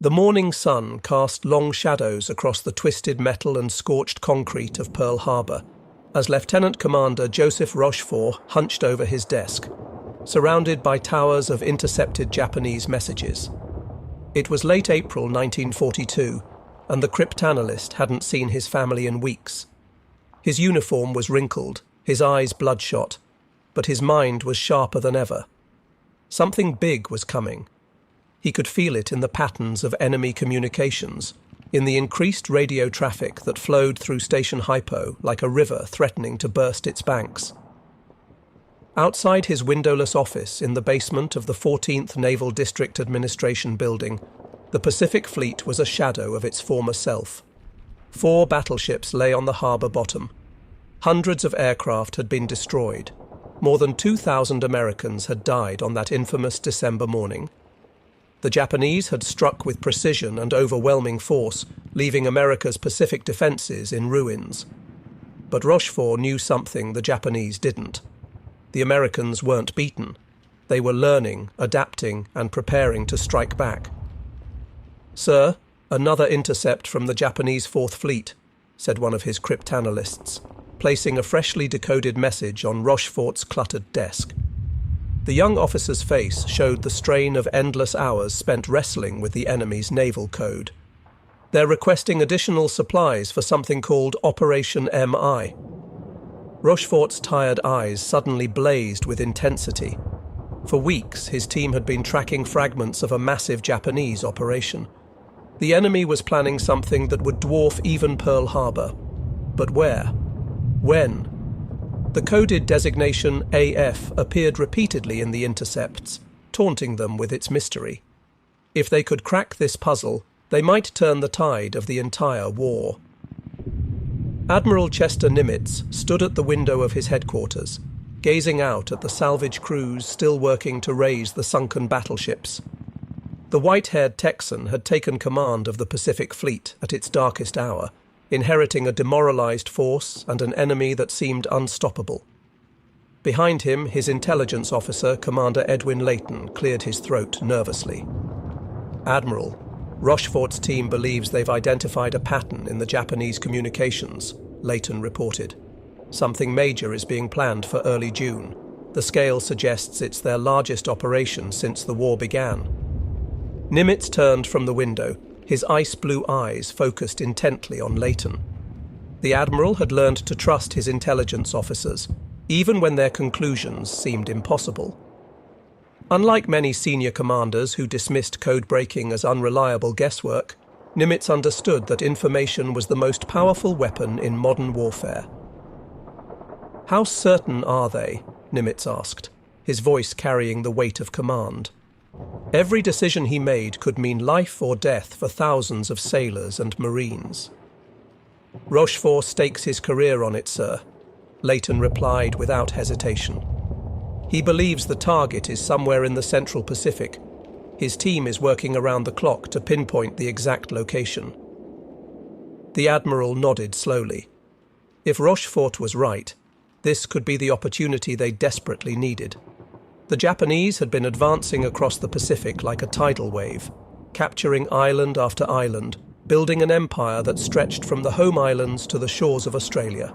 The morning sun cast long shadows across the twisted metal and scorched concrete of Pearl Harbor as Lieutenant Commander Joseph Rochefort hunched over his desk, surrounded by towers of intercepted Japanese messages. It was late April 1942, and the cryptanalyst hadn't seen his family in weeks. His uniform was wrinkled, his eyes bloodshot, but his mind was sharper than ever. Something big was coming. He could feel it in the patterns of enemy communications, in the increased radio traffic that flowed through Station Hypo like a river threatening to burst its banks. Outside his windowless office in the basement of the 14th Naval District Administration building, the Pacific Fleet was a shadow of its former self. 4 battleships lay on the harbour bottom. Hundreds of aircraft had been destroyed. More than 2,000 Americans had died on that infamous December morning. The Japanese had struck with precision and overwhelming force, leaving America's Pacific defences in ruins. But Rochefort knew something the Japanese didn't. The Americans weren't beaten. They were learning, adapting, and preparing to strike back. "Sir, another intercept from the Japanese Fourth Fleet," said one of his cryptanalysts, placing a freshly decoded message on Rochefort's cluttered desk. The young officer's face showed the strain of endless hours spent wrestling with the enemy's naval code. "They're requesting additional supplies for something called Operation MI." Rochefort's tired eyes suddenly blazed with intensity. For weeks, his team had been tracking fragments of a massive Japanese operation. The enemy was planning something that would dwarf even Pearl Harbor. But where? When? The coded designation AF appeared repeatedly in the intercepts, taunting them with its mystery. If they could crack this puzzle, they might turn the tide of the entire war. Admiral Chester Nimitz stood at the window of his headquarters, gazing out at the salvage crews still working to raise the sunken battleships. The white-haired Texan had taken command of the Pacific Fleet at its darkest hour, inheriting a demoralized force and an enemy that seemed unstoppable. Behind him, his intelligence officer, Commander Edwin Layton, cleared his throat nervously. "Admiral, Rochefort's team believes they've identified a pattern in the Japanese communications," Layton reported. "Something major is being planned for early June. The scale suggests it's their largest operation since the war began." Nimitz turned from the window, his ice-blue eyes focused intently on Layton. The Admiral had learned to trust his intelligence officers, even when their conclusions seemed impossible. Unlike many senior commanders who dismissed code-breaking as unreliable guesswork, Nimitz understood that information was the most powerful weapon in modern warfare. "How certain are they?" Nimitz asked, his voice carrying the weight of command. Every decision he made could mean life or death for thousands of sailors and marines. "Rochefort stakes his career on it, sir," Layton replied without hesitation. "He believes the target is somewhere in the Central Pacific. His team is working around the clock to pinpoint the exact location." The Admiral nodded slowly. If Rochefort was right, this could be the opportunity they desperately needed. The Japanese had been advancing across the Pacific like a tidal wave, capturing island after island, building an empire that stretched from the home islands to the shores of Australia.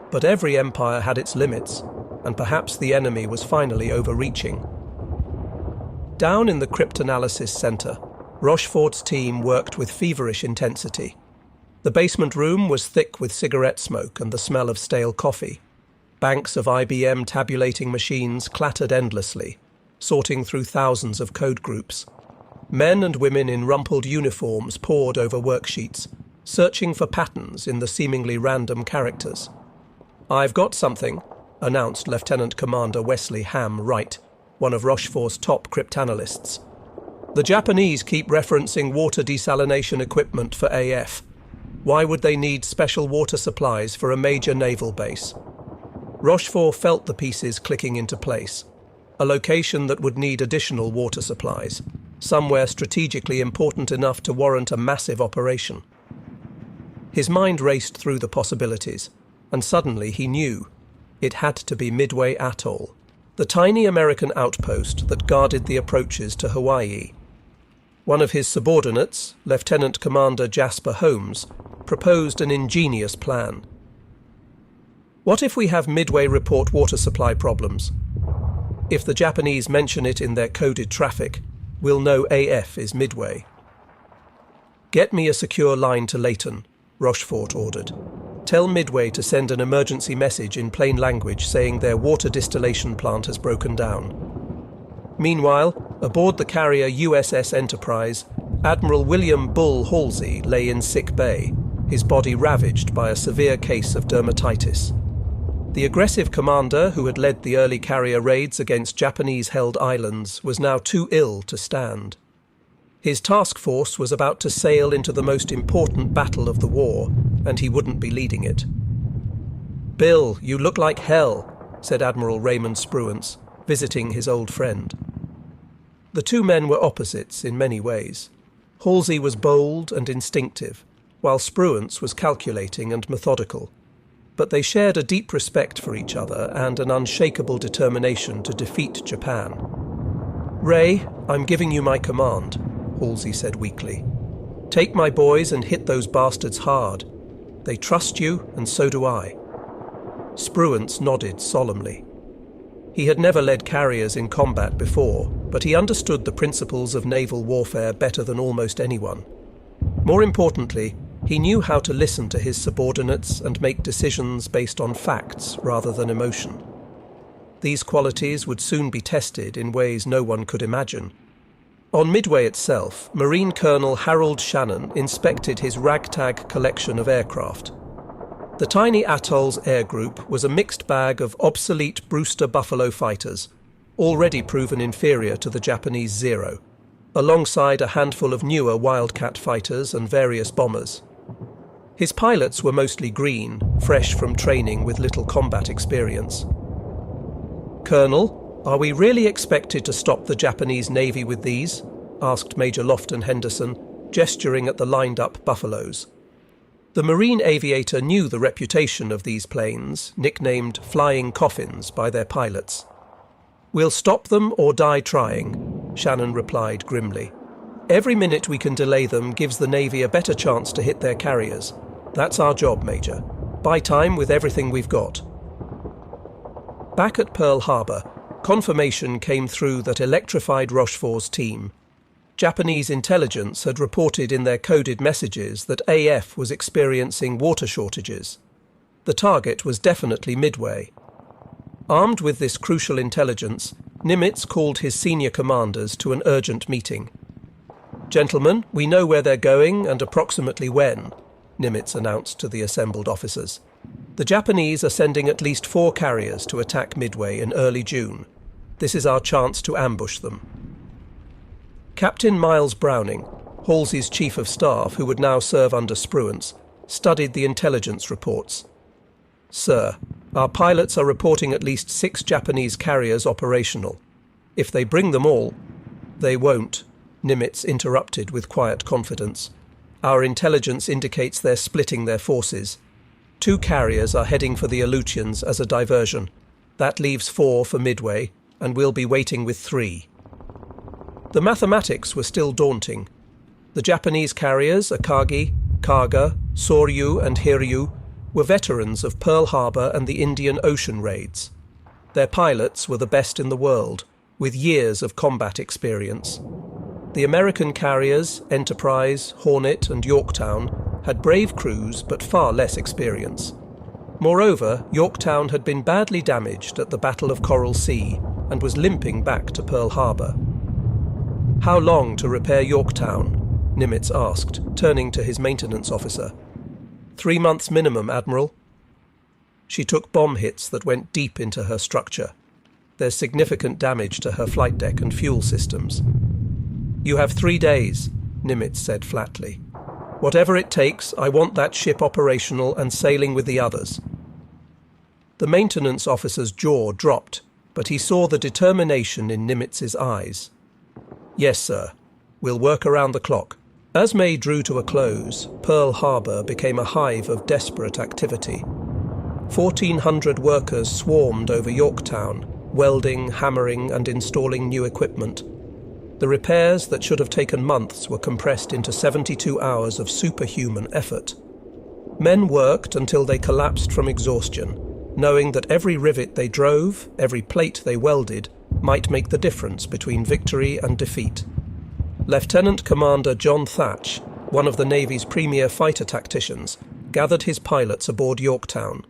But every empire had its limits, and perhaps the enemy was finally overreaching. Down in the Cryptanalysis Center, Rochefort's team worked with feverish intensity. The basement room was thick with cigarette smoke and the smell of stale coffee. Banks of IBM tabulating machines clattered endlessly, sorting through thousands of code groups. Men and women in rumpled uniforms pored over worksheets, searching for patterns in the seemingly random characters. "I've got something," announced Lieutenant Commander Wesley Ham Wright, one of Rochefort's top cryptanalysts. "The Japanese keep referencing water desalination equipment for AF. Why would they need special water supplies for a major naval base?" Rochefort felt the pieces clicking into place. A location that would need additional water supplies, somewhere strategically important enough to warrant a massive operation. His mind raced through the possibilities, and suddenly he knew it had to be Midway Atoll, the tiny American outpost that guarded the approaches to Hawaii. One of his subordinates, Lieutenant Commander Jasper Holmes, proposed an ingenious plan. What if we have Midway report water supply problems? If the Japanese mention it in their coded traffic, we'll know AF is Midway. Get me a secure line to Leighton, Rochefort ordered. Tell Midway to send an emergency message in plain language saying their water distillation plant has broken down. Meanwhile, aboard the carrier USS Enterprise, Admiral William Bull Halsey lay in sick bay, his body ravaged by a severe case of dermatitis. The aggressive commander who had led the early carrier raids against Japanese-held islands was now too ill to stand. His task force was about to sail into the most important battle of the war, and he wouldn't be leading it. "Bill, you look like hell," said Admiral Raymond Spruance, visiting his old friend. The two men were opposites in many ways. Halsey was bold and instinctive, while Spruance was calculating and methodical. But they shared a deep respect for each other and an unshakable determination to defeat Japan. "Ray, I'm giving you my command," Halsey said weakly. "Take my boys and hit those bastards hard. They trust you, and so do I." Spruance nodded solemnly. He had never led carriers in combat before, but he understood the principles of naval warfare better than almost anyone. More importantly, he knew how to listen to his subordinates and make decisions based on facts rather than emotion. These qualities would soon be tested in ways no one could imagine. On Midway itself, Marine Colonel Harold Shannon inspected his ragtag collection of aircraft. The tiny atoll's air group was a mixed bag of obsolete Brewster Buffalo fighters, already proven inferior to the Japanese Zero, alongside a handful of newer Wildcat fighters and various bombers. His pilots were mostly green, fresh from training with little combat experience. "Colonel, are we really expected to stop the Japanese Navy with these?" asked Major Lofton Henderson, gesturing at the lined-up Buffaloes. The Marine aviator knew the reputation of these planes, nicknamed Flying Coffins by their pilots. "We'll stop them or die trying," Shannon replied grimly. "Every minute we can delay them gives the Navy a better chance to hit their carriers. That's our job, Major. Buy time with everything we've got." Back at Pearl Harbor, confirmation came through that electrified Rochefort's team. Japanese intelligence had reported in their coded messages that AF was experiencing water shortages. The target was definitely Midway. Armed with this crucial intelligence, Nimitz called his senior commanders to an urgent meeting. "Gentlemen, we know where they're going and approximately when," Nimitz announced to the assembled officers. "The Japanese are sending at least 4 carriers to attack Midway in early June. This is our chance to ambush them." Captain Miles Browning, Halsey's chief of staff who would now serve under Spruance, studied the intelligence reports. "Sir, our pilots are reporting at least 6 Japanese carriers operational. If they bring them all—" "They won't," Nimitz interrupted with quiet confidence. "Our intelligence indicates they're splitting their forces. 2 carriers are heading for the Aleutians as a diversion. That leaves 4 for Midway, and we'll be waiting with 3. The mathematics were still daunting. The Japanese carriers, Akagi, Kaga, Soryu and Hiryu, were veterans of Pearl Harbor and the Indian Ocean raids. Their pilots were the best in the world, with years of combat experience. The American carriers, Enterprise, Hornet and Yorktown, had brave crews but far less experience. Moreover, Yorktown had been badly damaged at the Battle of Coral Sea and was limping back to Pearl Harbor. "How long to repair Yorktown?" Nimitz asked, turning to his maintenance officer. 3 months minimum, Admiral." She took bomb hits that went deep into her structure. There's significant damage to her flight deck and fuel systems. "You have 3 days," Nimitz said flatly. "Whatever it takes, I want that ship operational and sailing with the others." The maintenance officer's jaw dropped, but he saw the determination in Nimitz's eyes. "Yes, sir. We'll work around the clock." As May drew to a close, Pearl Harbor became a hive of desperate activity. 1,400 workers swarmed over Yorktown, welding, hammering and installing new equipment. The repairs that should have taken months were compressed into 72 hours of superhuman effort. Men worked until they collapsed from exhaustion, knowing that every rivet they drove, every plate they welded, might make the difference between victory and defeat. Lieutenant Commander John Thatch, one of the Navy's premier fighter tacticians, gathered his pilots aboard Yorktown.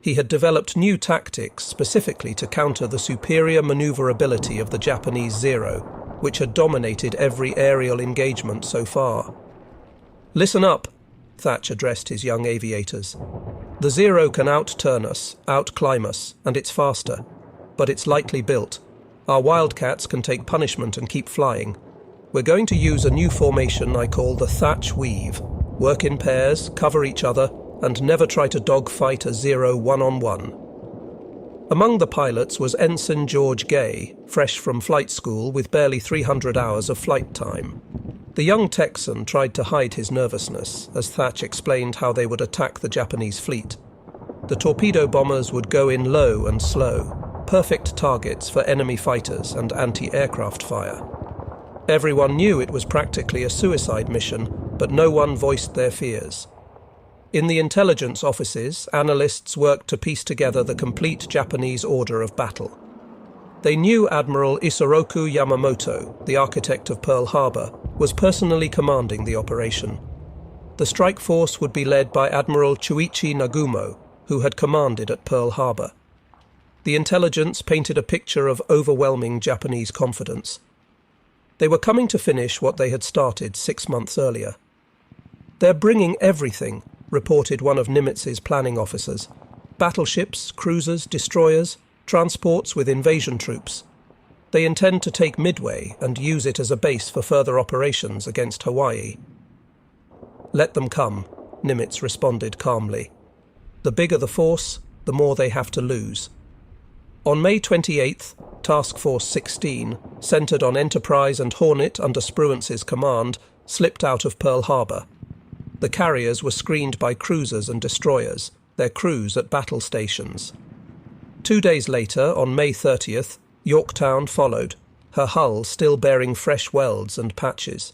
He had developed new tactics specifically to counter the superior maneuverability of the Japanese Zero, which had dominated every aerial engagement so far. "Listen up," Thatch addressed his young aviators. "The Zero can out-turn us, out-climb us, and it's faster. But it's lightly built. Our Wildcats can take punishment and keep flying. We're going to use a new formation I call the Thatch Weave. Work in pairs, cover each other, and never try to dogfight a Zero one-on-one." Among the pilots was Ensign George Gay, fresh from flight school with barely 300 hours of flight time. The young Texan tried to hide his nervousness as Thatch explained how they would attack the Japanese fleet. The torpedo bombers would go in low and slow, perfect targets for enemy fighters and anti-aircraft fire. Everyone knew it was practically a suicide mission, but no one voiced their fears. In the intelligence offices, analysts worked to piece together the complete Japanese order of battle. They knew Admiral Isoroku Yamamoto, the architect of Pearl Harbor, was personally commanding the operation. The strike force would be led by Admiral Chuichi Nagumo, who had commanded at Pearl Harbor. The intelligence painted a picture of overwhelming Japanese confidence. They were coming to finish what they had started 6 months earlier. "They're bringing everything," reported one of Nimitz's planning officers. "Battleships, cruisers, destroyers, transports with invasion troops. They intend to take Midway and use it as a base for further operations against Hawaii." "Let them come," Nimitz responded calmly. "The bigger the force, the more they have to lose." On May 28th, Task Force 16, centered on Enterprise and Hornet under Spruance's command, slipped out of Pearl Harbor. The carriers were screened by cruisers and destroyers, their crews at battle stations. 2 days later, on May 30th, Yorktown followed, her hull still bearing fresh welds and patches.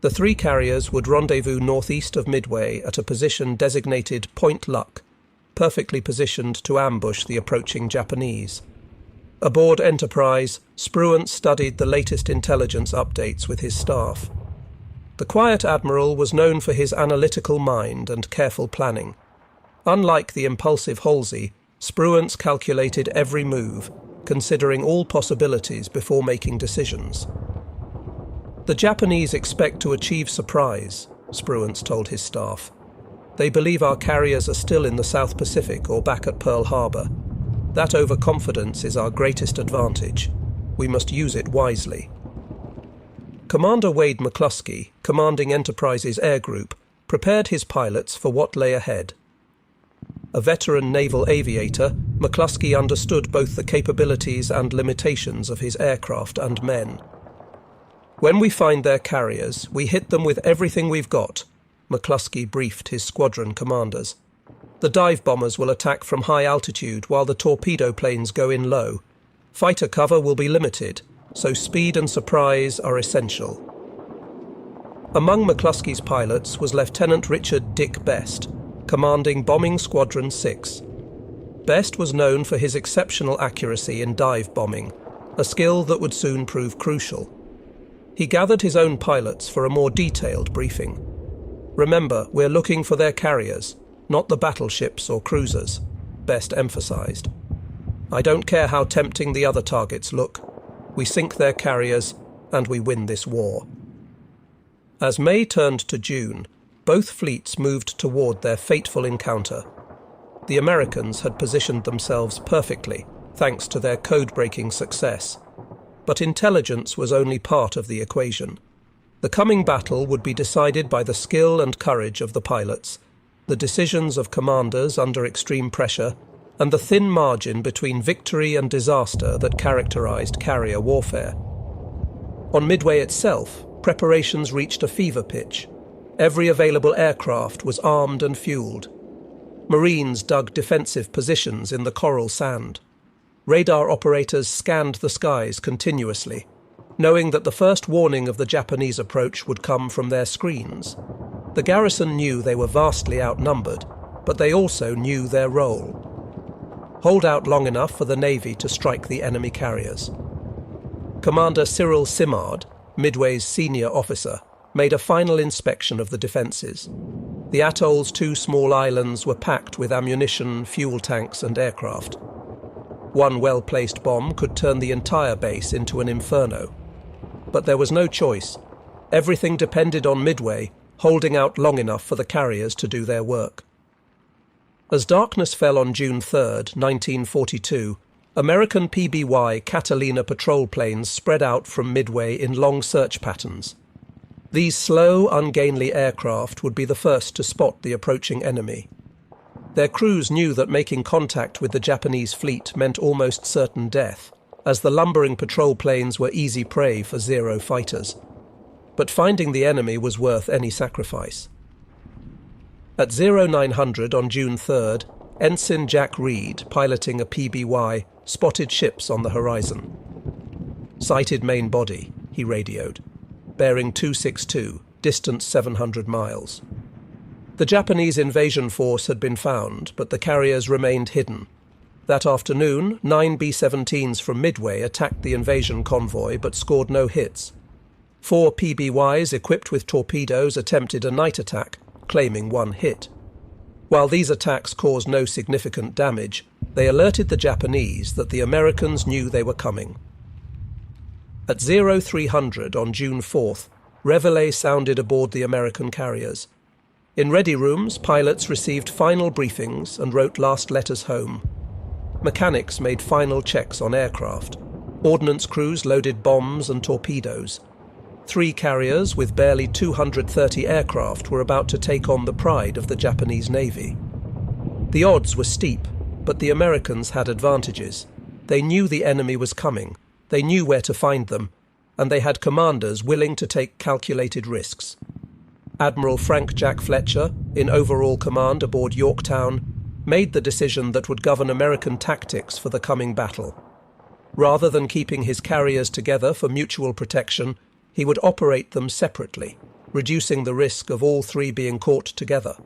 The 3 carriers would rendezvous northeast of Midway at a position designated Point Luck, perfectly positioned to ambush the approaching Japanese. Aboard Enterprise, Spruance studied the latest intelligence updates with his staff. The quiet admiral was known for his analytical mind and careful planning. Unlike the impulsive Halsey, Spruance calculated every move, considering all possibilities before making decisions. "The Japanese expect to achieve surprise," Spruance told his staff. "They believe our carriers are still in the South Pacific or back at Pearl Harbor. That overconfidence is our greatest advantage. We must use it wisely." Commander Wade McClusky, commanding Enterprise's air group, prepared his pilots for what lay ahead. A veteran naval aviator, McClusky understood both the capabilities and limitations of his aircraft and men. "When we find their carriers, we hit them with everything we've got," McClusky briefed his squadron commanders. "The dive bombers will attack from high altitude while the torpedo planes go in low. Fighter cover will be limited, so speed and surprise are essential." Among McClusky's pilots was Lieutenant Richard Dick Best, commanding Bombing Squadron 6. Best was known for his exceptional accuracy in dive bombing, a skill that would soon prove crucial. He gathered his own pilots for a more detailed briefing. "Remember, we're looking for their carriers, not the battleships or cruisers," Best emphasized. "I don't care how tempting the other targets look. We sink their carriers, and we win this war." As May turned to June, both fleets moved toward their fateful encounter. The Americans had positioned themselves perfectly, thanks to their code-breaking success. But intelligence was only part of the equation. The coming battle would be decided by the skill and courage of the pilots, the decisions of commanders under extreme pressure, and the thin margin between victory and disaster that characterized carrier warfare. On Midway itself, preparations reached a fever pitch. Every available aircraft was armed and fueled. Marines dug defensive positions in the coral sand. Radar operators scanned the skies continuously. knowing that the first warning of the Japanese approach would come from their screens. The garrison knew they were vastly outnumbered, but they also knew their role. Hold out long enough for the Navy to strike the enemy carriers. Commander Cyril Simard, Midway's senior officer, made a final inspection of the defences. The atoll's 2 small islands were packed with ammunition, fuel tanks and aircraft. One well-placed bomb could turn the entire base into an inferno. But there was no choice. Everything depended on Midway holding out long enough for the carriers to do their work. As darkness fell on June 3, 1942, American PBY Catalina patrol planes spread out from Midway in long search patterns. These slow, ungainly aircraft would be the first to spot the approaching enemy. Their crews knew that making contact with the Japanese fleet meant almost certain death, as the lumbering patrol planes were easy prey for Zero fighters. But finding the enemy was worth any sacrifice. At 0900 on June 3rd, Ensign Jack Reed, piloting a PBY, spotted ships on the horizon. "Sighted main body," he radioed. "Bearing 262, distance 700 miles. The Japanese invasion force had been found, but the carriers remained hidden. That afternoon, 9 B-17s from Midway attacked the invasion convoy but scored no hits. 4 PBYs equipped with torpedoes attempted a night attack, claiming 1 hit. While these attacks caused no significant damage, they alerted the Japanese that the Americans knew they were coming. At 0300 on June 4th, reveille sounded aboard the American carriers. In ready rooms, pilots received final briefings and wrote last letters home. Mechanics made final checks on aircraft. Ordnance crews loaded bombs and torpedoes. 3 carriers with barely 230 aircraft were about to take on the pride of the Japanese Navy. The odds were steep, but the Americans had advantages. They knew the enemy was coming, they knew where to find them, and they had commanders willing to take calculated risks. Admiral Frank Jack Fletcher, in overall command aboard Yorktown, made the decision that would govern American tactics for the coming battle. Rather than keeping his carriers together for mutual protection, he would operate them separately, reducing the risk of all 3 being caught together.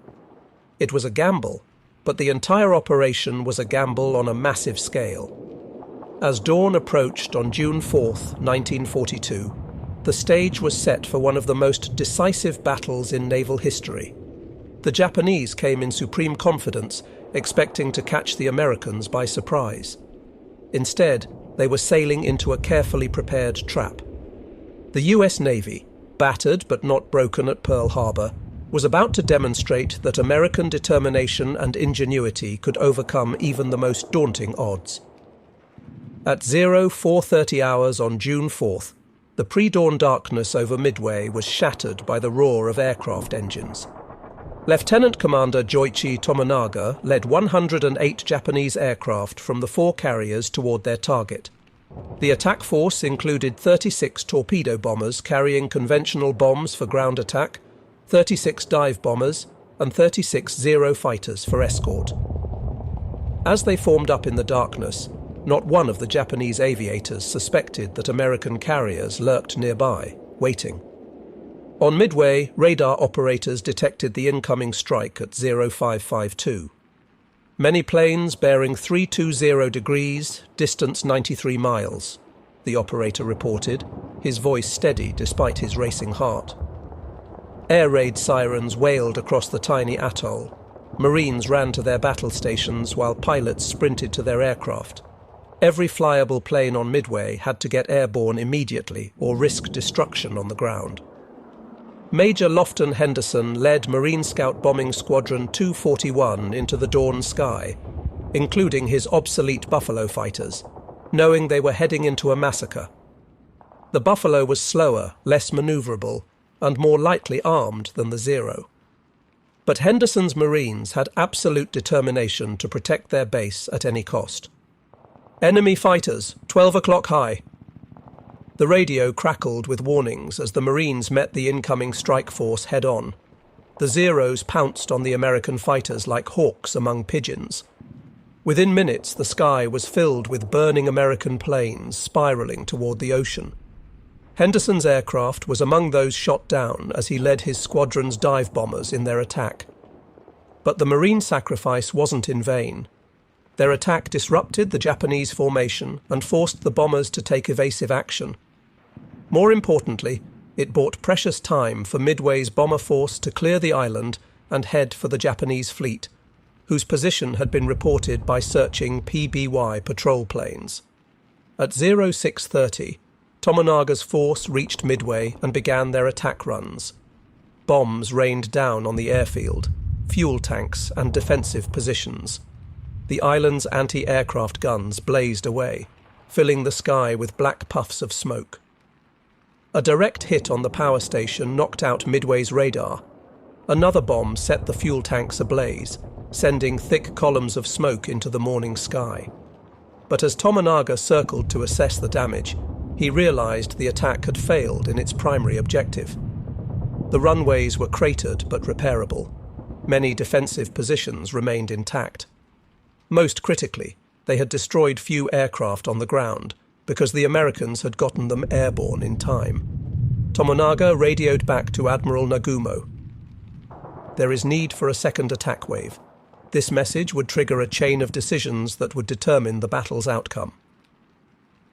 It was a gamble, but the entire operation was a gamble on a massive scale. As dawn approached on June 4, 1942, the stage was set for one of the most decisive battles in naval history. The Japanese came in supreme confidence, expecting to catch the Americans by surprise. Instead, they were sailing into a carefully prepared trap. The US Navy, battered but not broken at Pearl Harbor, was about to demonstrate that American determination and ingenuity could overcome even the most daunting odds. At 0430 hours on June 4th, the pre-dawn darkness over Midway was shattered by the roar of aircraft engines. Lieutenant Commander Joichi Tomonaga led 108 Japanese aircraft from the 4 carriers toward their target. The attack force included 36 torpedo bombers carrying conventional bombs for ground attack, 36 dive bombers, and 36 Zero fighters for escort. As they formed up in the darkness, not one of the Japanese aviators suspected that American carriers lurked nearby, waiting. On Midway, radar operators detected the incoming strike at 0552. Many planes bearing 320 degrees, distance 93 miles, the operator reported, his voice steady despite his racing heart. Air raid sirens wailed across the tiny atoll. Marines ran to their battle stations while pilots sprinted to their aircraft. Every flyable plane on Midway had to get airborne immediately or risk destruction on the ground. Major Lofton Henderson led Marine Scout Bombing Squadron 241 into the dawn sky, including his obsolete Buffalo fighters, knowing they were heading into a massacre. The Buffalo was slower, less maneuverable, and more lightly armed than the Zero. But Henderson's Marines had absolute determination to protect their base at any cost. "Enemy fighters, 12 o'clock high." The radio crackled with warnings as the Marines met the incoming strike force head-on. The Zeros pounced on the American fighters like hawks among pigeons. Within minutes, the sky was filled with burning American planes spiraling toward the ocean. Henderson's aircraft was among those shot down as he led his squadron's dive bombers in their attack. But the Marine sacrifice wasn't in vain. Their attack disrupted the Japanese formation and forced the bombers to take evasive action. More importantly, it bought precious time for Midway's bomber force to clear the island and head for the Japanese fleet, whose position had been reported by searching PBY patrol planes. At 0630, Tomonaga's force reached Midway and began their attack runs. Bombs rained down on the airfield, fuel tanks and defensive positions. The island's anti-aircraft guns blazed away, filling the sky with black puffs of smoke. A direct hit on the power station knocked out Midway's radar. Another bomb set the fuel tanks ablaze, sending thick columns of smoke into the morning sky. But as Tomonaga circled to assess the damage, he realized the attack had failed in its primary objective. The runways were cratered but repairable. Many defensive positions remained intact. Most critically, they had destroyed few aircraft on the ground because the Americans had gotten them airborne in time. Tomonaga radioed back to Admiral Nagumo. There is need for a second attack wave. This message would trigger a chain of decisions that would determine the battle's outcome.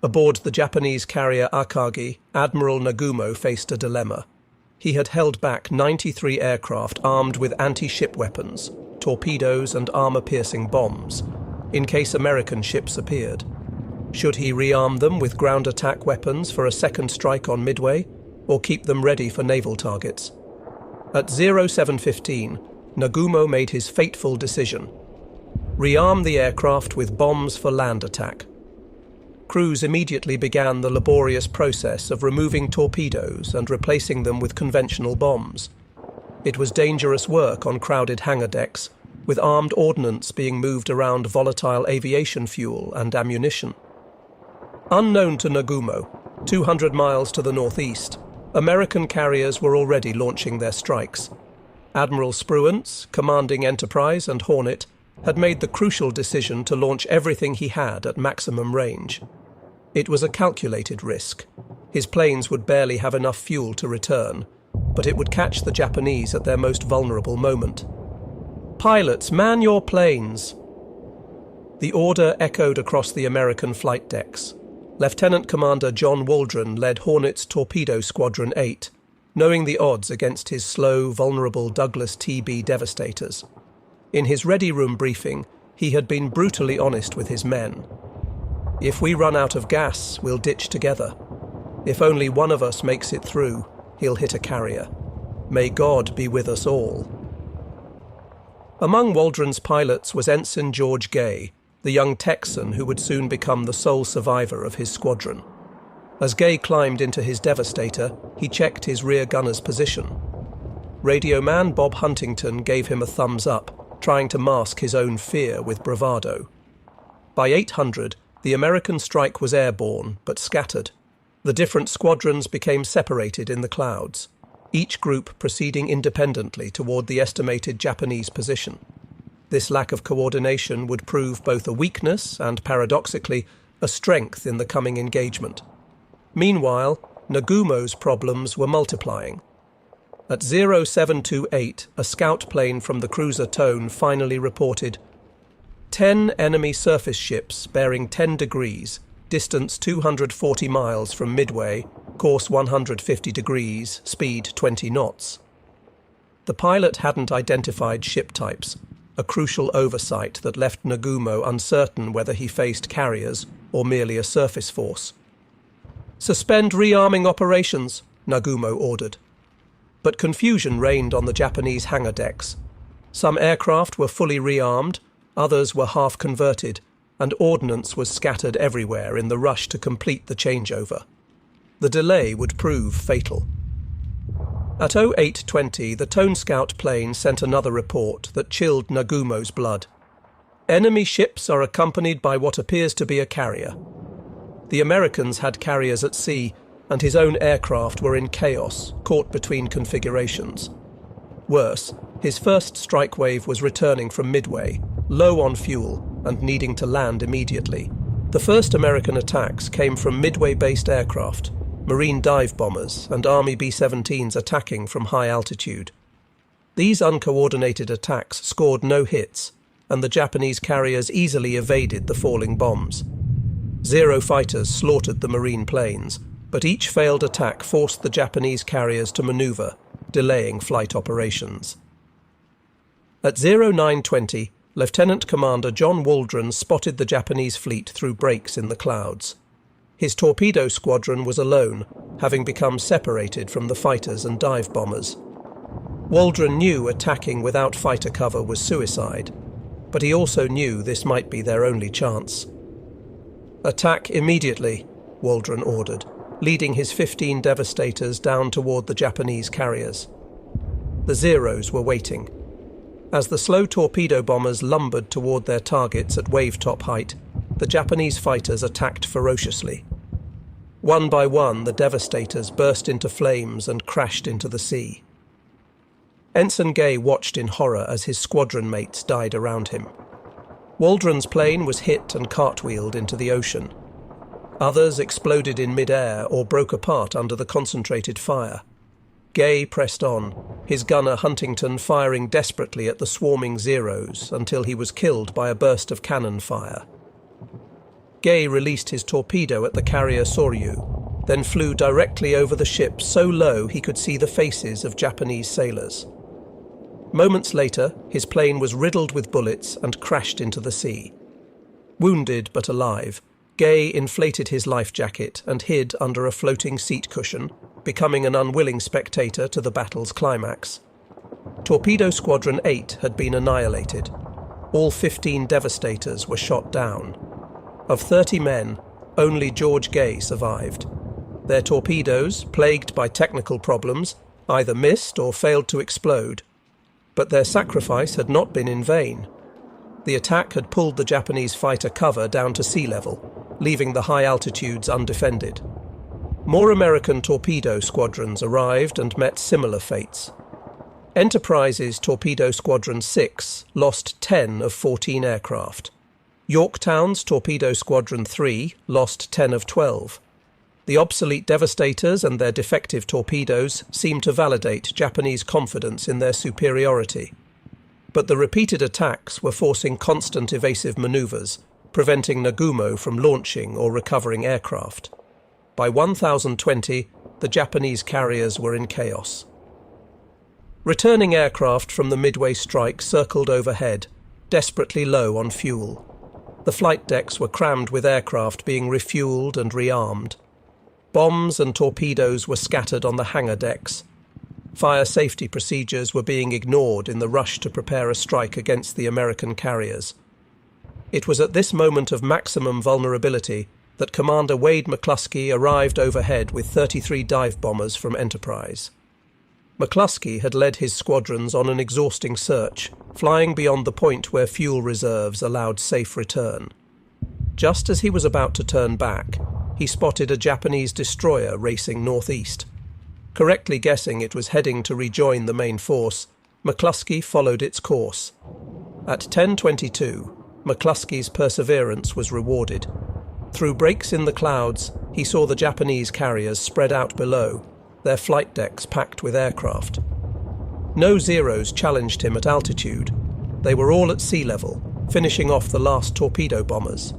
Aboard the Japanese carrier Akagi, Admiral Nagumo faced a dilemma. He had held back 93 aircraft armed with anti-ship weapons, torpedoes and armor-piercing bombs, in case American ships appeared. Should he rearm them with ground attack weapons for a second strike on Midway, or keep them ready for naval targets? At 0715, Nagumo made his fateful decision. Rearm the aircraft with bombs for land attack. Crews immediately began the laborious process of removing torpedoes and replacing them with conventional bombs. It was dangerous work on crowded hangar decks, with armed ordnance being moved around volatile aviation fuel and ammunition. Unknown to Nagumo, 200 miles to the northeast, American carriers were already launching their strikes. Admiral Spruance, commanding Enterprise and Hornet, had made the crucial decision to launch everything he had at maximum range. It was a calculated risk. His planes would barely have enough fuel to return, but it would catch the Japanese at their most vulnerable moment. "Pilots, man your planes!" The order echoed across the American flight decks. Lieutenant Commander John Waldron led Hornet's Torpedo Squadron 8, knowing the odds against his slow, vulnerable Douglas TB Devastators. In his ready-room briefing, he had been brutally honest with his men. "If we run out of gas, we'll ditch together. If only one of us makes it through, he'll hit a carrier. May God be with us all." Among Waldron's pilots was Ensign George Gay, the young Texan who would soon become the sole survivor of his squadron. As Gay climbed into his Devastator, he checked his rear gunner's position. Radio man Bob Huntington gave him a thumbs up, trying to mask his own fear with bravado. By 800, the American strike was airborne, but scattered. The different squadrons became separated in the clouds, each group proceeding independently toward the estimated Japanese position. This lack of coordination would prove both a weakness and, paradoxically, a strength in the coming engagement. Meanwhile, Nagumo's problems were multiplying. At 0728, a scout plane from the cruiser Tone finally reported 10 enemy surface ships bearing 10 degrees, distance 240 miles from Midway, course 150 degrees, speed 20 knots. The pilot hadn't identified ship types, a crucial oversight that left Nagumo uncertain whether he faced carriers or merely a surface force. "Suspend rearming operations," Nagumo ordered. But confusion reigned on the Japanese hangar decks. Some aircraft were fully rearmed, others were half converted, and ordnance was scattered everywhere in the rush to complete the changeover. The delay would prove fatal. At 0820, the Tone Scout plane sent another report that chilled Nagumo's blood. "Enemy ships are accompanied by what appears to be a carrier." The Americans had carriers at sea, and his own aircraft were in chaos, caught between configurations. Worse, his first strike wave was returning from Midway, low on fuel and needing to land immediately. The first American attacks came from Midway-based aircraft, Marine dive bombers and Army B-17s attacking from high altitude. These uncoordinated attacks scored no hits, and the Japanese carriers easily evaded the falling bombs. Zero fighters slaughtered the Marine planes, but each failed attack forced the Japanese carriers to maneuver, delaying flight operations. At 0920, Lieutenant Commander John Waldron spotted the Japanese fleet through breaks in the clouds. His torpedo squadron was alone, having become separated from the fighters and dive bombers. Waldron knew attacking without fighter cover was suicide, but he also knew this might be their only chance. "Attack immediately," Waldron ordered, leading his 15 devastators down toward the Japanese carriers. The Zeros were waiting. As the slow torpedo bombers lumbered toward their targets at wave-top height, the Japanese fighters attacked ferociously. One by one, the devastators burst into flames and crashed into the sea. Ensign Gay watched in horror as his squadron mates died around him. Waldron's plane was hit and cartwheeled into the ocean. Others exploded in mid-air or broke apart under the concentrated fire. Gay pressed on, his gunner Huntington firing desperately at the swarming Zeros until he was killed by a burst of cannon fire. Gay released his torpedo at the carrier Soryu, then flew directly over the ship so low he could see the faces of Japanese sailors. Moments later, his plane was riddled with bullets and crashed into the sea. Wounded but alive, Gay inflated his life jacket and hid under a floating seat cushion, becoming an unwilling spectator to the battle's climax. Torpedo Squadron 8 had been annihilated. All 15 devastators were shot down. Of 30 men, only George Gay survived. Their torpedoes, plagued by technical problems, either missed or failed to explode. But their sacrifice had not been in vain. The attack had pulled the Japanese fighter cover down to sea level, leaving the high altitudes undefended. More American torpedo squadrons arrived and met similar fates. Enterprise's Torpedo Squadron 6 lost 10 of 14 aircraft. Yorktown's Torpedo Squadron 3 lost 10 of 12. The obsolete devastators and their defective torpedoes seemed to validate Japanese confidence in their superiority. But the repeated attacks were forcing constant evasive maneuvers, preventing Nagumo from launching or recovering aircraft. By 1020, the Japanese carriers were in chaos. Returning aircraft from the Midway strike circled overhead, desperately low on fuel. The flight decks were crammed with aircraft being refueled and rearmed. Bombs and torpedoes were scattered on the hangar decks. Fire safety procedures were being ignored in the rush to prepare a strike against the American carriers. It was at this moment of maximum vulnerability that Commander Wade McClusky arrived overhead with 33 dive bombers from Enterprise. McClusky had led his squadrons on an exhausting search, flying beyond the point where fuel reserves allowed safe return. Just as he was about to turn back, he spotted a Japanese destroyer racing northeast. Correctly guessing it was heading to rejoin the main force, McClusky followed its course. At 10:22, McClusky's perseverance was rewarded. Through breaks in the clouds, he saw the Japanese carriers spread out below, their flight decks packed with aircraft. No Zeros challenged him at altitude. They were all at sea level, finishing off the last torpedo bombers.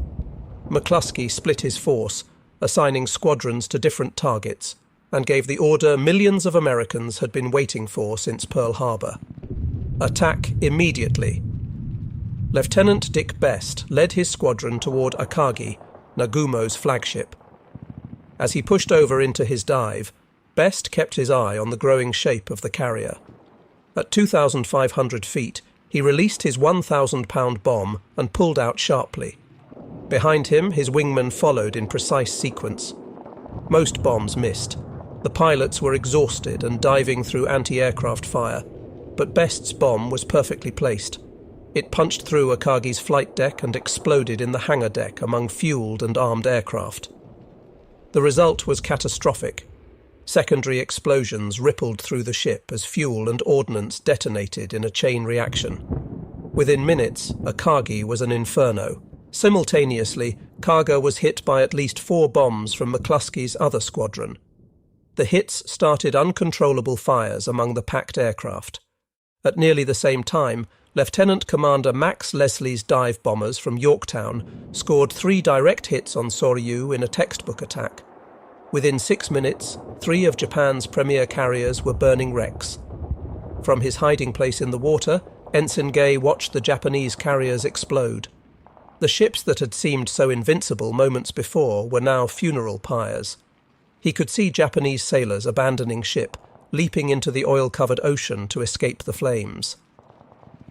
McClusky split his force, assigning squadrons to different targets, and gave the order millions of Americans had been waiting for since Pearl Harbor. Attack immediately. Lieutenant Dick Best led his squadron toward Akagi, Nagumo's flagship. As he pushed over into his dive, Best kept his eye on the growing shape of the carrier. At 2,500 feet, he released his 1,000-pound bomb and pulled out sharply. Behind him, his wingmen followed in precise sequence. Most bombs missed. The pilots were exhausted and diving through anti-aircraft fire, but Best's bomb was perfectly placed. It punched through Akagi's flight deck and exploded in the hangar deck among fueled and armed aircraft. The result was catastrophic. Secondary explosions rippled through the ship as fuel and ordnance detonated in a chain reaction. Within minutes, Akagi was an inferno. Simultaneously, Kaga was hit by at least 4 bombs from McClusky's other squadron. The hits started uncontrollable fires among the packed aircraft. At nearly the same time, Lieutenant Commander Max Leslie's dive bombers from Yorktown scored 3 direct hits on Soryu in a textbook attack. Within 6 minutes, 3 of Japan's premier carriers were burning wrecks. From his hiding place in the water, Ensign Gay watched the Japanese carriers explode. The ships that had seemed so invincible moments before were now funeral pyres. He could see Japanese sailors abandoning ship, leaping into the oil-covered ocean to escape the flames.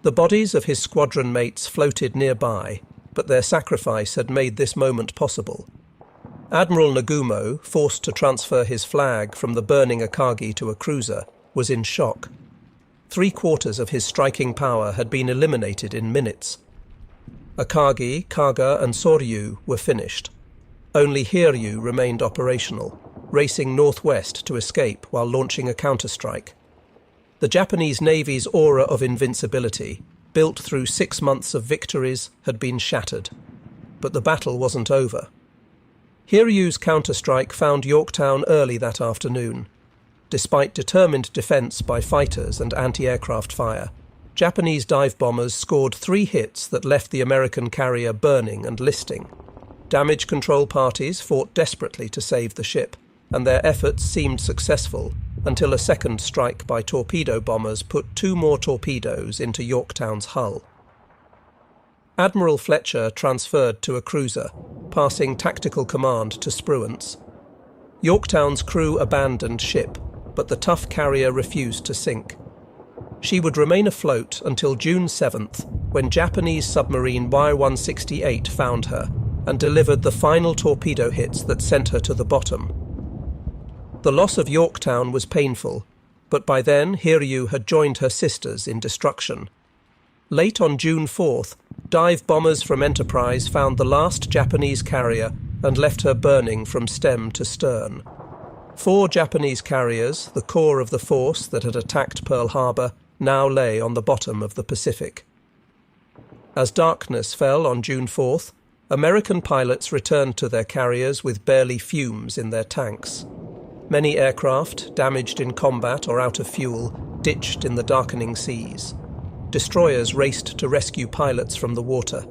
The bodies of his squadron mates floated nearby, but their sacrifice had made this moment possible. Admiral Nagumo, forced to transfer his flag from the burning Akagi to a cruiser, was in shock. 3/4 of his striking power had been eliminated in minutes. Akagi, Kaga and Soryu were finished. Only Hiryu remained operational, racing northwest to escape while launching a counterstrike. The Japanese Navy's aura of invincibility, built through 6 months of victories, had been shattered. But the battle wasn't over. Hiryu's counterstrike found Yorktown early that afternoon. Despite determined defence by fighters and anti-aircraft fire, Japanese dive bombers scored 3 hits that left the American carrier burning and listing. Damage control parties fought desperately to save the ship, and their efforts seemed successful until a second strike by torpedo bombers put 2 more torpedoes into Yorktown's hull. Admiral Fletcher transferred to a cruiser, passing tactical command to Spruance. Yorktown's crew abandoned ship, but the tough carrier refused to sink. She would remain afloat until June 7th, when Japanese submarine Y-168 found her and delivered the final torpedo hits that sent her to the bottom. The loss of Yorktown was painful, but by then Hiryu had joined her sisters in destruction. Late on June 4th, dive bombers from Enterprise found the last Japanese carrier and left her burning from stem to stern. 4 Japanese carriers, the core of the force that had attacked Pearl Harbor, now lay on the bottom of the Pacific. As darkness fell on June 4th, American pilots returned to their carriers with barely fumes in their tanks. Many aircraft, damaged in combat or out of fuel, ditched in the darkening seas. Destroyers raced to rescue pilots from the water.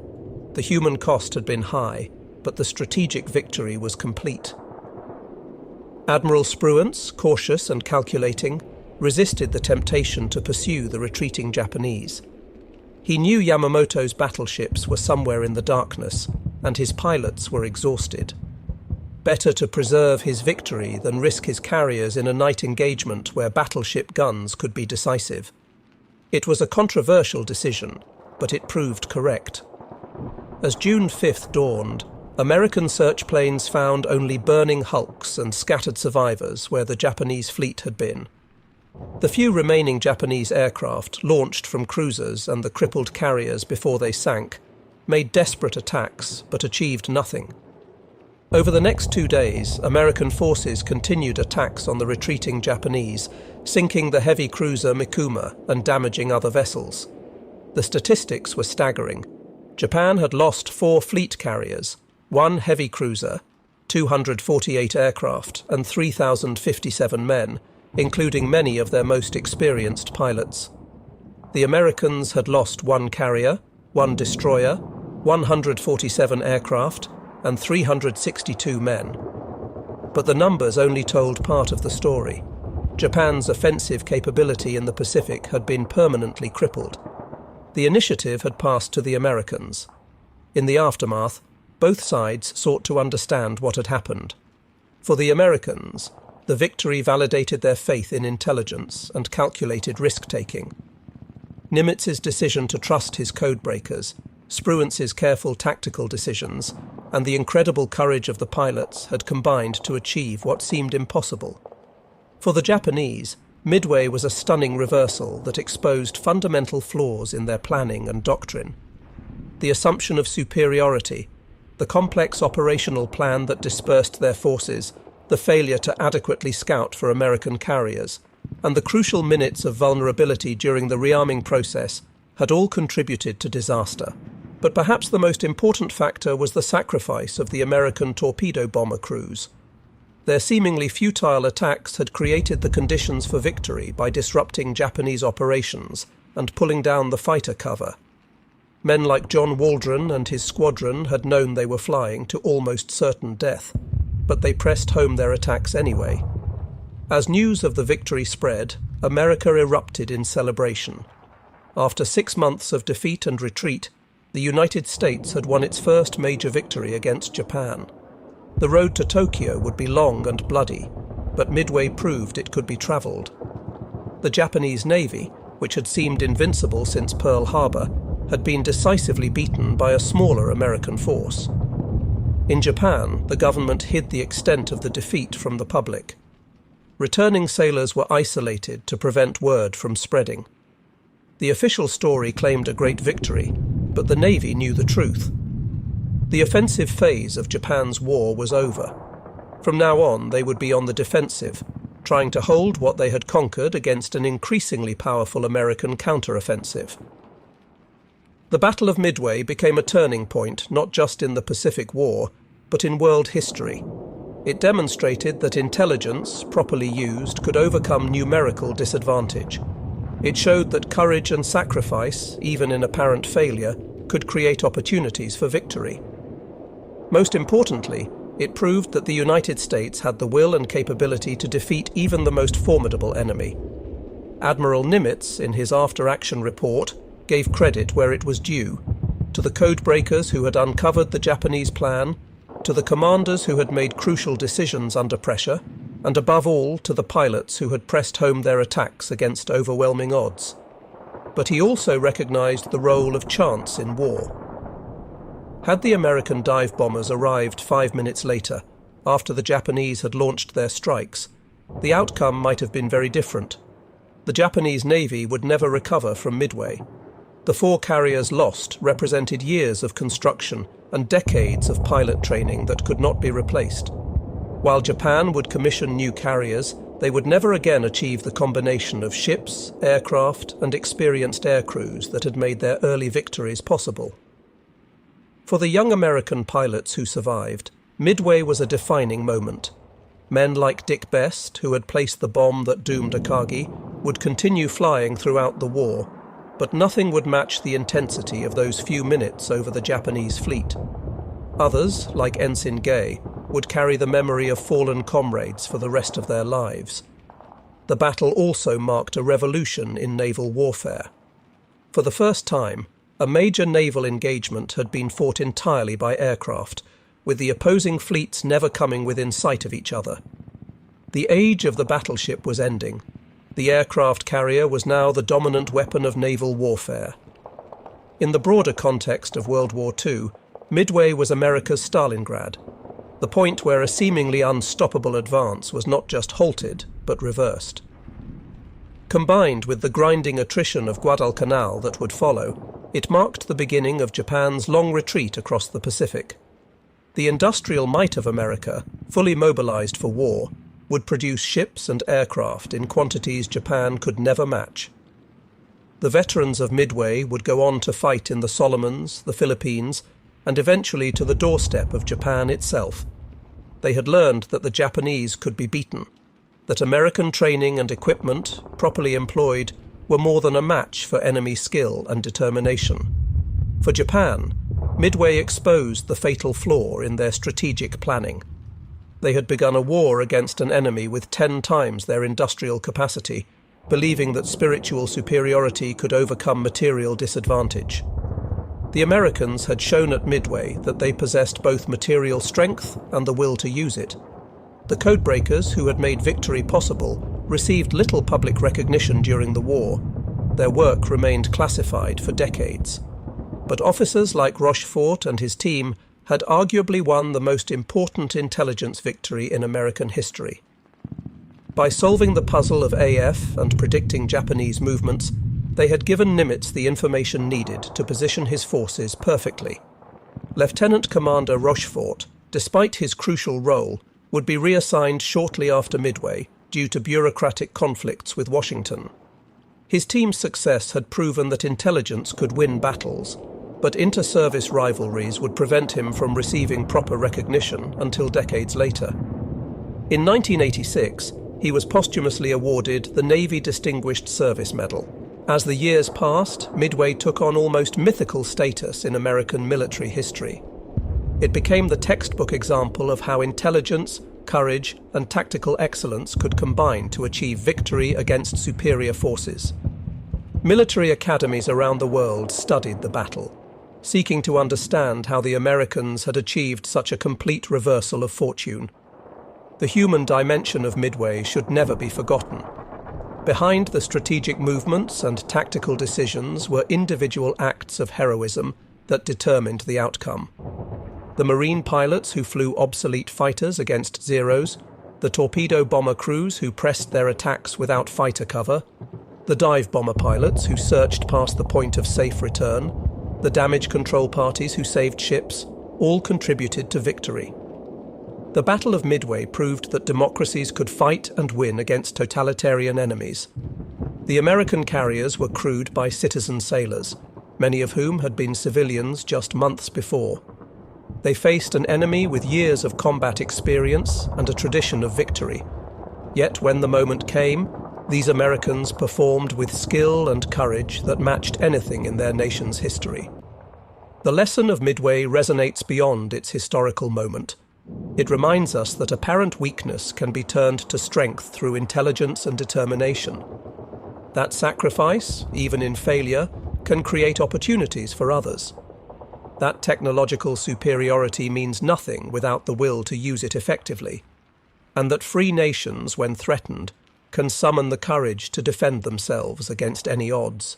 The human cost had been high, but the strategic victory was complete. Admiral Spruance, cautious and calculating, resisted the temptation to pursue the retreating Japanese. He knew Yamamoto's battleships were somewhere in the darkness, and his pilots were exhausted. Better to preserve his victory than risk his carriers in a night engagement where battleship guns could be decisive. It was a controversial decision, but it proved correct. As June 5th dawned, American search planes found only burning hulks and scattered survivors where the Japanese fleet had been. The few remaining Japanese aircraft, launched from cruisers and the crippled carriers before they sank, made desperate attacks but achieved nothing. Over the next 2 days, American forces continued attacks on the retreating Japanese, sinking the heavy cruiser Mikuma and damaging other vessels. The statistics were staggering. Japan had lost 4 fleet carriers, 1 heavy cruiser, 248 aircraft, and 3,057 men, including many of their most experienced pilots. The Americans had lost 1 carrier, 1 destroyer, 147 aircraft, and 362 men. But the numbers only told part of the story. Japan's offensive capability in the Pacific had been permanently crippled. The initiative had passed to the Americans. In the aftermath, both sides sought to understand what had happened. For the Americans, the victory validated their faith in intelligence and calculated risk-taking. Nimitz's decision to trust his codebreakers, Spruance's careful tactical decisions, and the incredible courage of the pilots had combined to achieve what seemed impossible. For the Japanese, Midway was a stunning reversal that exposed fundamental flaws in their planning and doctrine. The assumption of superiority, the complex operational plan that dispersed their forces, the failure to adequately scout for American carriers, and the crucial minutes of vulnerability during the rearming process had all contributed to disaster. But perhaps the most important factor was the sacrifice of the American torpedo bomber crews. Their seemingly futile attacks had created the conditions for victory by disrupting Japanese operations and pulling down the fighter cover. Men like John Waldron and his squadron had known they were flying to almost certain death, but they pressed home their attacks anyway. As news of the victory spread, America erupted in celebration. After 6 months of defeat and retreat, the United States had won its first major victory against Japan. The road to Tokyo would be long and bloody, but Midway proved it could be travelled. The Japanese Navy, which had seemed invincible since Pearl Harbor, had been decisively beaten by a smaller American force. In Japan, the government hid the extent of the defeat from the public. Returning sailors were isolated to prevent word from spreading. The official story claimed a great victory, but the Navy knew the truth. The offensive phase of Japan's war was over. From now on, they would be on the defensive, trying to hold what they had conquered against an increasingly powerful American counteroffensive. The Battle of Midway became a turning point not just in the Pacific War, but in world history. It demonstrated that intelligence, properly used, could overcome numerical disadvantage. It showed that courage and sacrifice, even in apparent failure, could create opportunities for victory. Most importantly, it proved that the United States had the will and capability to defeat even the most formidable enemy. Admiral Nimitz, in his after-action report, gave credit where it was due, to the codebreakers who had uncovered the Japanese plan, to the commanders who had made crucial decisions under pressure, and above all to the pilots who had pressed home their attacks against overwhelming odds. But he also recognized the role of chance in war. Had the American dive bombers arrived 5 minutes later, after the Japanese had launched their strikes, the outcome might have been very different. The Japanese Navy would never recover from Midway. The 4 carriers lost represented years of construction and decades of pilot training that could not be replaced. While Japan would commission new carriers, they would never again achieve the combination of ships, aircraft, and experienced air crews that had made their early victories possible. For the young American pilots who survived, Midway was a defining moment. Men like Dick Best, who had placed the bomb that doomed Akagi, would continue flying throughout the war, but nothing would match the intensity of those few minutes over the Japanese fleet. Others, like Ensign Gay, would carry the memory of fallen comrades for the rest of their lives. The battle also marked a revolution in naval warfare. For the first time, a major naval engagement had been fought entirely by aircraft, with the opposing fleets never coming within sight of each other. The age of the battleship was ending. The aircraft carrier was now the dominant weapon of naval warfare. In the broader context of World War II, Midway was America's Stalingrad, the point where a seemingly unstoppable advance was not just halted, but reversed. Combined with the grinding attrition of Guadalcanal that would follow, it marked the beginning of Japan's long retreat across the Pacific. The industrial might of America, fully mobilized for war, would produce ships and aircraft in quantities Japan could never match. The veterans of Midway would go on to fight in the Solomons, the Philippines, and eventually to the doorstep of Japan itself. They had learned that the Japanese could be beaten, that American training and equipment, properly employed, were more than a match for enemy skill and determination. For Japan, Midway exposed the fatal flaw in their strategic planning. They had begun a war against an enemy with 10 times their industrial capacity, believing that spiritual superiority could overcome material disadvantage. The Americans had shown at Midway that they possessed both material strength and the will to use it. The codebreakers, who had made victory possible, received little public recognition during the war. Their work remained classified for decades. But officers like Rochefort and his team had arguably won the most important intelligence victory in American history. By solving the puzzle of AF and predicting Japanese movements, they had given Nimitz the information needed to position his forces perfectly. Lieutenant Commander Rochefort, despite his crucial role, would be reassigned shortly after Midway due to bureaucratic conflicts with Washington. His team's success had proven that intelligence could win battles, but inter-service rivalries would prevent him from receiving proper recognition until decades later. In 1986, he was posthumously awarded the Navy Distinguished Service Medal. As the years passed, Midway took on almost mythical status in American military history. It became the textbook example of how intelligence, courage, and tactical excellence could combine to achieve victory against superior forces. Military academies around the world studied the battle, seeking to understand how the Americans had achieved such a complete reversal of fortune. The human dimension of Midway should never be forgotten. Behind the strategic movements and tactical decisions were individual acts of heroism that determined the outcome. The Marine pilots who flew obsolete fighters against Zeros, the torpedo bomber crews who pressed their attacks without fighter cover, the dive bomber pilots who searched past the point of safe return, the damage control parties who saved ships, all contributed to victory. The Battle of Midway proved that democracies could fight and win against totalitarian enemies. The American carriers were crewed by citizen sailors, many of whom had been civilians just months before. They faced an enemy with years of combat experience and a tradition of victory. Yet when the moment came, these Americans performed with skill and courage that matched anything in their nation's history. The lesson of Midway resonates beyond its historical moment. It reminds us that apparent weakness can be turned to strength through intelligence and determination. That sacrifice, even in failure, can create opportunities for others. That technological superiority means nothing without the will to use it effectively, and that free nations, when threatened, can summon the courage to defend themselves against any odds.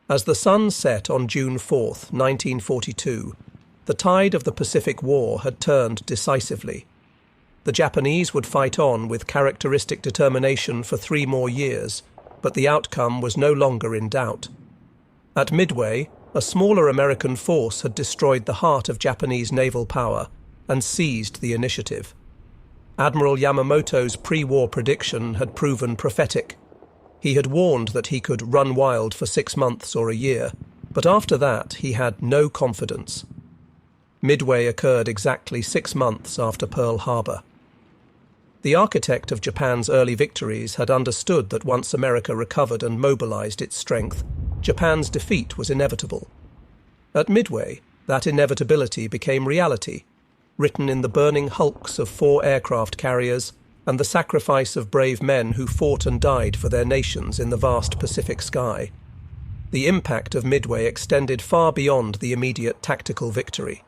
As the sun set on June 4, 1942, the tide of the Pacific War had turned decisively. The Japanese would fight on with characteristic determination for 3 more years, but the outcome was no longer in doubt. At Midway, a smaller American force had destroyed the heart of Japanese naval power and seized the initiative. Admiral Yamamoto's pre-war prediction had proven prophetic. He had warned that he could run wild for 6 months or a year, but after that he had no confidence. Midway occurred exactly 6 months after Pearl Harbor. The architect of Japan's early victories had understood that once America recovered and mobilized its strength, Japan's defeat was inevitable. At Midway, that inevitability became reality, written in the burning hulks of 4 aircraft carriers and the sacrifice of brave men who fought and died for their nations in the vast Pacific sky. The impact of Midway extended far beyond the immediate tactical victory.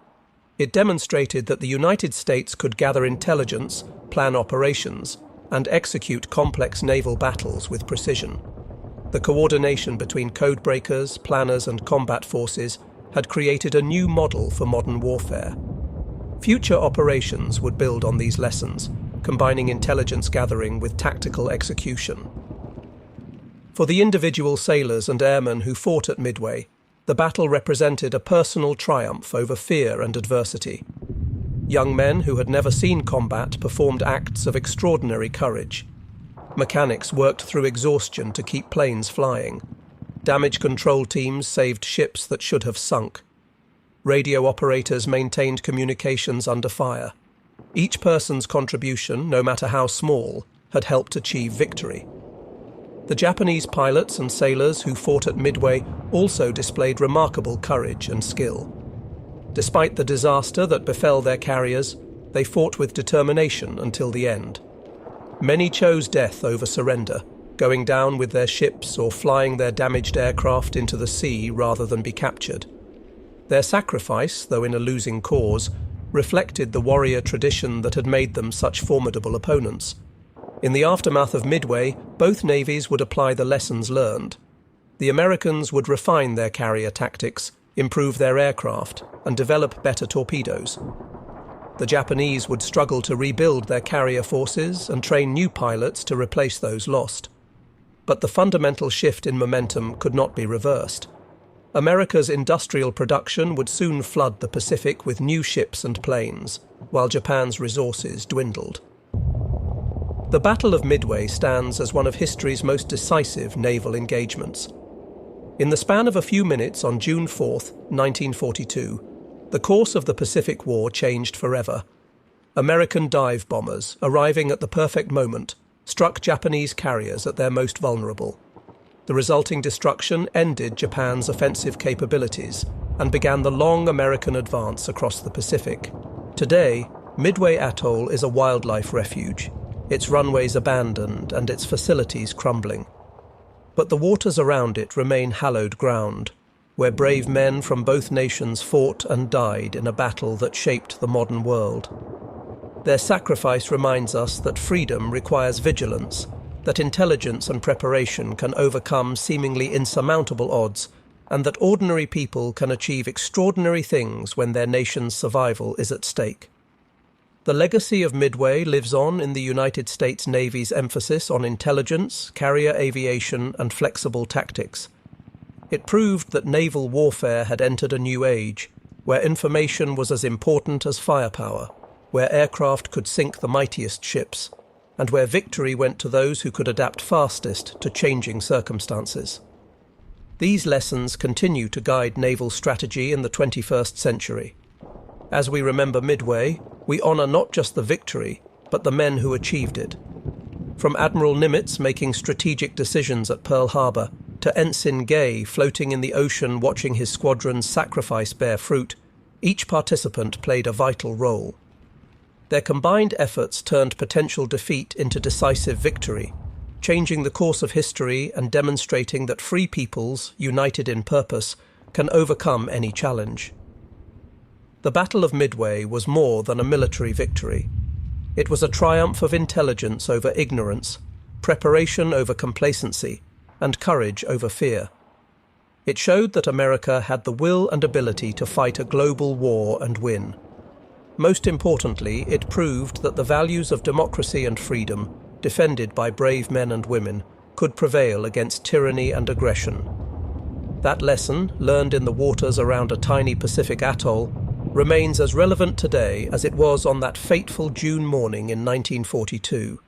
It demonstrated that the United States could gather intelligence, plan operations, and execute complex naval battles with precision. The coordination between codebreakers, planners, and combat forces had created a new model for modern warfare. Future operations would build on these lessons, combining intelligence gathering with tactical execution. For the individual sailors and airmen who fought at Midway, the battle represented a personal triumph over fear and adversity. Young men who had never seen combat performed acts of extraordinary courage. Mechanics worked through exhaustion to keep planes flying. Damage control teams saved ships that should have sunk. Radio operators maintained communications under fire. Each person's contribution, no matter how small, had helped achieve victory. The Japanese pilots and sailors who fought at Midway also displayed remarkable courage and skill. Despite the disaster that befell their carriers, they fought with determination until the end. Many chose death over surrender, going down with their ships or flying their damaged aircraft into the sea rather than be captured. Their sacrifice, though in a losing cause, reflected the warrior tradition that had made them such formidable opponents. In the aftermath of Midway, both navies would apply the lessons learned. The Americans would refine their carrier tactics, improve their aircraft, and develop better torpedoes. The Japanese would struggle to rebuild their carrier forces and train new pilots to replace those lost. But the fundamental shift in momentum could not be reversed. America's industrial production would soon flood the Pacific with new ships and planes, while Japan's resources dwindled. The Battle of Midway stands as one of history's most decisive naval engagements. In the span of a few minutes on June 4, 1942, the course of the Pacific War changed forever. American dive bombers, arriving at the perfect moment, struck Japanese carriers at their most vulnerable. The resulting destruction ended Japan's offensive capabilities and began the long American advance across the Pacific. Today, Midway Atoll is a wildlife refuge, its runways abandoned and its facilities crumbling. But the waters around it remain hallowed ground, where brave men from both nations fought and died in a battle that shaped the modern world. Their sacrifice reminds us that freedom requires vigilance, that intelligence and preparation can overcome seemingly insurmountable odds, and that ordinary people can achieve extraordinary things when their nation's survival is at stake. The legacy of Midway lives on in the United States Navy's emphasis on intelligence, carrier aviation, and flexible tactics. It proved that naval warfare had entered a new age, where information was as important as firepower, where aircraft could sink the mightiest ships, and where victory went to those who could adapt fastest to changing circumstances. These lessons continue to guide naval strategy in the 21st century. As we remember Midway, we honour not just the victory, but the men who achieved it. From Admiral Nimitz making strategic decisions at Pearl Harbor, to Ensign Gay floating in the ocean watching his squadron's sacrifice bear fruit, each participant played a vital role. Their combined efforts turned potential defeat into decisive victory, changing the course of history and demonstrating that free peoples, united in purpose, can overcome any challenge. The Battle of Midway was more than a military victory. It was a triumph of intelligence over ignorance, preparation over complacency, and courage over fear. It showed that America had the will and ability to fight a global war and win. Most importantly, it proved that the values of democracy and freedom, defended by brave men and women, could prevail against tyranny and aggression. That lesson, learned in the waters around a tiny Pacific atoll, remains as relevant today as it was on that fateful June morning in 1942.